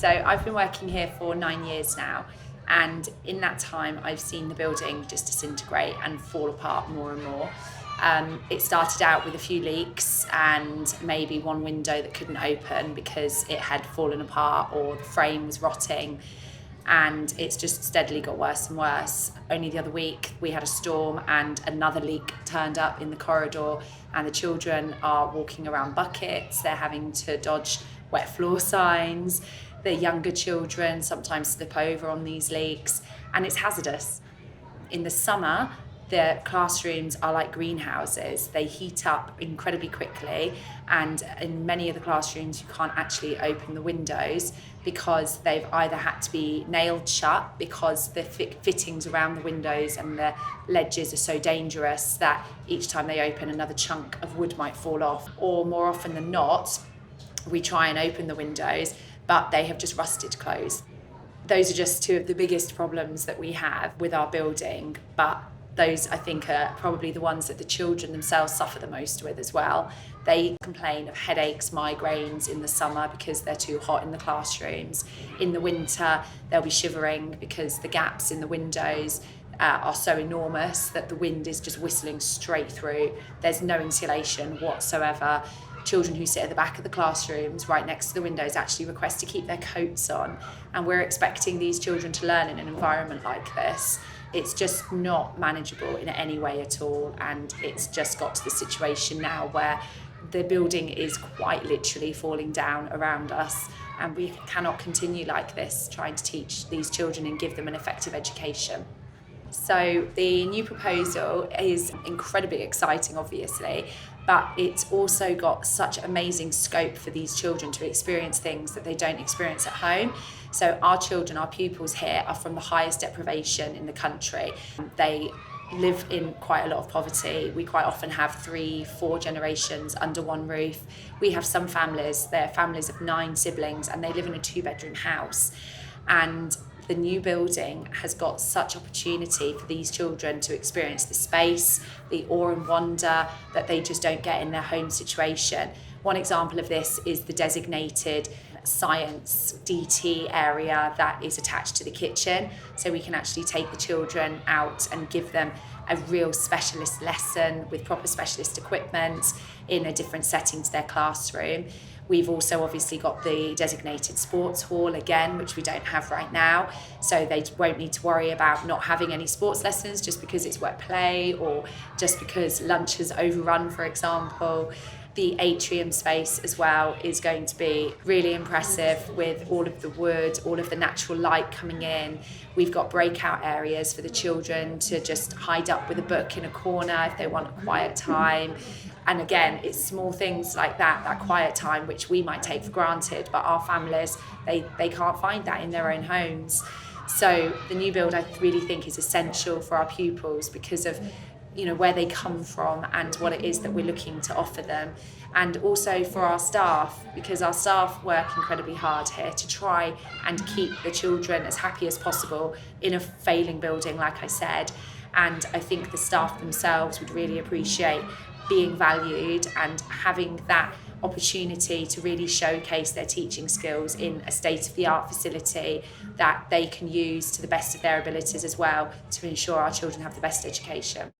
So I've been working here for 9 years now, and in that time I've seen the building just disintegrate and fall apart more and more. It started out with a few leaks and maybe one window that couldn't open because it had fallen apart or the frame was rotting, and it's just steadily got worse and worse. Only the other week we had a storm and another leak turned up in the corridor, and the children are walking around buckets, they're having to dodge wet floor signs. The younger children sometimes slip over on these leaks, and it's hazardous. In the summer, the classrooms are like greenhouses. They heat up incredibly quickly, and in many of the classrooms you can't actually open the windows because they've either had to be nailed shut because the fittings around the windows and the ledges are so dangerous that each time they open another chunk of wood might fall off, or more often than not we try and open the windows but they have just rusted closed. Those are just two of the biggest problems that we have with our building, but those I think are probably the ones that the children themselves suffer the most with as well. They complain of headaches, migraines in the summer because they're too hot in the classrooms. In the winter, they'll be shivering because the gaps in the windows are so enormous that the wind is just whistling straight through. There's no insulation whatsoever. Children who sit at the back of the classrooms right next to the windows actually request to keep their coats on, and we're expecting these children to learn in an environment like this. It's just not manageable in any way at all, and it's just got to the situation now where the building is quite literally falling down around us, and we cannot continue like this trying to teach these children and give them an effective education. So the new proposal is incredibly exciting, obviously, but it's also got such amazing scope for these children to experience things that they don't experience at home. So our children, our pupils here, are from the highest deprivation in the country. They live in quite a lot of poverty. We quite often have 3-4 generations under one roof. We have some families, they're families of 9 siblings, and they live in a 2-bedroom house. And the new building has got such opportunity for these children to experience the space, the awe and wonder that they just don't get in their home situation. One example of this is the designated science DT area that is attached to the kitchen, so we can actually take the children out and give them a real specialist lesson with proper specialist equipment in a different setting to their classroom. We've also obviously got the designated sports hall again, which we don't have right now, so they won't need to worry about not having any sports lessons just because it's wet play or just because lunch has overrun, for example. The atrium space as well is going to be really impressive with all of the wood, all of the natural light coming in. We've got breakout areas for the children to just hide up with a book in a corner if they want a quiet time. And again, it's small things like that quiet time, which we might take for granted, but our families, they can't find that in their own homes. So the new build, I really think, is essential for our pupils because of where they come from and what it is that we're looking to offer them, and also for our staff, because our staff work incredibly hard here to try and keep the children as happy as possible in a failing building, like I said. And I think the staff themselves would really appreciate being valued and having that opportunity to really showcase their teaching skills in a state-of-the-art facility that they can use to the best of their abilities as well to ensure our children have the best education.